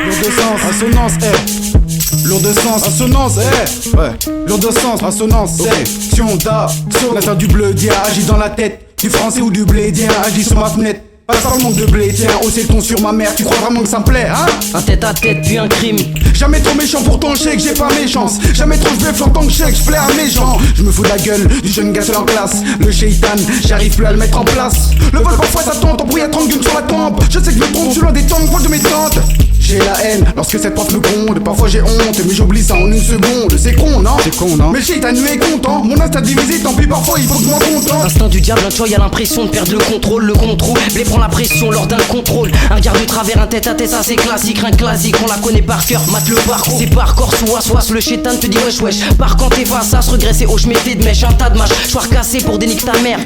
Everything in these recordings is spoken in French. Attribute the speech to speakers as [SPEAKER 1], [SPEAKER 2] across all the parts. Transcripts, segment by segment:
[SPEAKER 1] Lourd de sens, assonance, lourd de sens, assonance, ouais. Lourd de sens, assonance, section d'assaut. L'atteint du bleu, dia agit dans la tête. Du français ou du blédien, agit sur ma fenêtre. Pas le manque de blé, tiens, hausser le ton sur ma mère. Tu crois vraiment que ça me plaît, hein?
[SPEAKER 2] Un tête à tête puis un crime.
[SPEAKER 1] Jamais trop méchant pour ton chèque, j'ai pas méchance. Jamais trop je en tant que chèque, je plais à mes gens. Je me fous de la gueule du jeune gars seul en classe. Le shaitan, j'arrive plus à le mettre en place. Le vol parfois ça tente, embrouille à 30 gueules sur la tempe. Je sais que je me trompe, je suis loin des temps, proche de mes tantes. J'ai la haine lorsque cette prof me gronde. Parfois j'ai honte, mais j'oublie ça en une seconde. C'est con, non? C'est con, non? Mais le shaitan lui est content. Mon instinct divisé, tant pis parfois il faut que je m'en contente.
[SPEAKER 2] Instinct du diable, un choix, y'a l'impression de perdre le contrôle. Le contrôle, blé prend la pression lors d'un contrôle. Un regard de travers, un tête à tête, ça c'est classique. Un classique, on la connaît par cœur, mate le parcours. C'est par corps, sous le shaitan te dit wesh wesh. Par quand t'es face à se regresser au chemin de mèche. Un tas de mâches, choir cassé pour déniquer ta mère.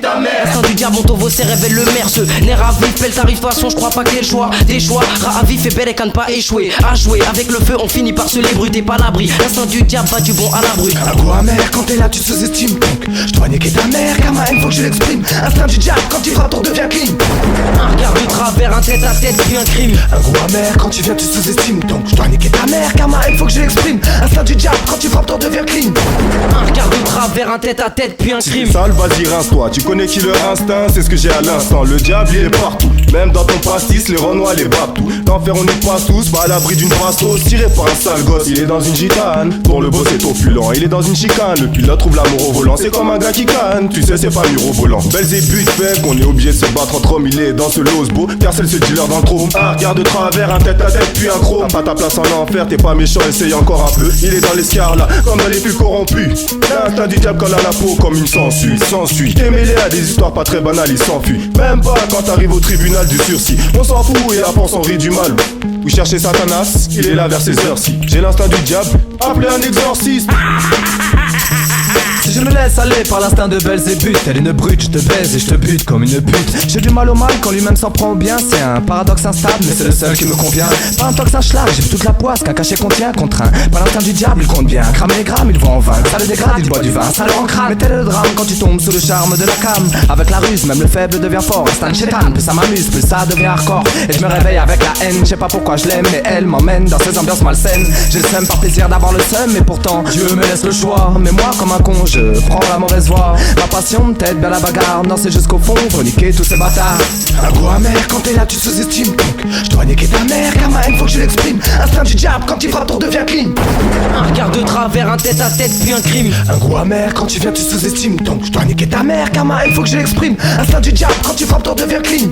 [SPEAKER 2] Instinct du diable, on t'envoie, révèle le maire. Ce nerf à vif, belle tarification, je crois pas qu'il y ait le choix. Des choix, rat à vif et belle et qu'à ne pas échouer. À jouer avec le feu, on finit par se l'ébruter, pas l'abri. L'instinct du diable, va du bon à la brute.
[SPEAKER 3] Un goût amer quand t'es là, tu te sous-estimes. Donc je dois niquer ta mère, car ma haine faut que je l'exprime. Instinct du diable, quand tu frappes, on devient clean.
[SPEAKER 2] Un regard de travers, un tête à tête, puis un crime.
[SPEAKER 3] Un goût amer quand tu viens, tu sous-estimes. Donc je dois niquer ta mère, car ma haine faut que je l'exprime. Instinct du diable, quand tu frappes, on devient clean.
[SPEAKER 2] Un regard de travers, un tête à tête, puis un crime.
[SPEAKER 4] Sale, vas-y rince-toi, tu connais qui leur instinct, c'est ce que j'ai à l'instant. Le diable il est partout, même dans ton pastis, les renois, les babtous. L'enfer on y passe tous, pas à l'abri d'une bastos. Tiré par un sale gosse, il est dans une gitane. Pour le boss c'est opulent, il est dans une chicane. Le pilote trouve l'amour au volant, c'est comme un gars qui canne. Tu sais c'est pas mirobolant. Belzébuth fait qu'on est obligé de se battre entre hommes. Il est dans ce losbo, car c'est ce dealer dans le trou. Un regard de travers, un tête à tête puis un croc. T'as pas ta place en enfer, t'es pas méchant, essaye encore un peu. Il est dans l'escar là, comme dans les plus corrompus. L'instinct du diable colle à la peau comme une sangsue. T'es mêlé à des histoires pas très banales, il s'enfuit. Même pas quand t'arrives au tribunal du sursis. On s'en fout et la pense on rit du mal. Vous cherchez Satanas, il est là vers ces heures-ci. J'ai l'instinct du diable, appelez un exorciste.
[SPEAKER 3] Si je me laisse aller par l'instinct de Belzébuth, telle une brute, je te baise et je te bute comme une pute. J'ai du mal au mal quand lui-même s'en prend bien. C'est un paradoxe instable, mais c'est le seul qui me convient. Pas un tox, un schlag, j'ai vu toute la poisse qu'un cachet contient, contraint. Par l'instinct du diable, il compte bien. Cramer les grammes, il voit en vain. Ça le dégrade, il boit du vin, ça le rend crâne. Mais tel est le drame quand tu tombes sous le charme de la cam. Avec la ruse, même le faible devient fort. Instinct de chétan, plus ça m'amuse, plus ça devient hardcore. Et je me réveille avec la haine, je sais pas pourquoi je l'aime, mais elle m'emmène dans ces ambiances malsaines. J'ai le seum par plaisir d'avoir le seum, mais pourtant Dieu me laisse le choix. Mais moi, comme un con, je prends la mauvaise voie. Ma passion me tête vers la bagarre. Non, c'est jusqu'au fond pour niquer tous ces bâtards. Un goût amer quand t'es là, tu sous-estimes. Donc je dois niquer ta mère, car ma haine faut que je l'exprime. Instinct du diable, quand il frappe, ton devient clean.
[SPEAKER 2] Un regard de travers, un tête à tête, puis un crime.
[SPEAKER 3] Un goût amer quand tu viens, tu sous-estimes. Donc je dois niquer ta mère, car ma haine faut que je l'exprime. Instinct du diable, quand tu frappes, ton devient clean.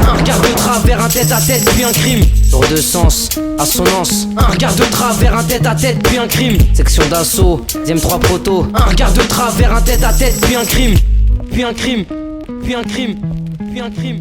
[SPEAKER 2] Un regard de travers, un tête à tête, puis un crime. Lourd de sens, assonance. Un regard de travers, un tête à tête, puis un crime. Section d'assaut, deuxième 3 proto. Un regard de travers, un tête à tête, puis un crime. Puis un crime, puis un crime, puis un crime.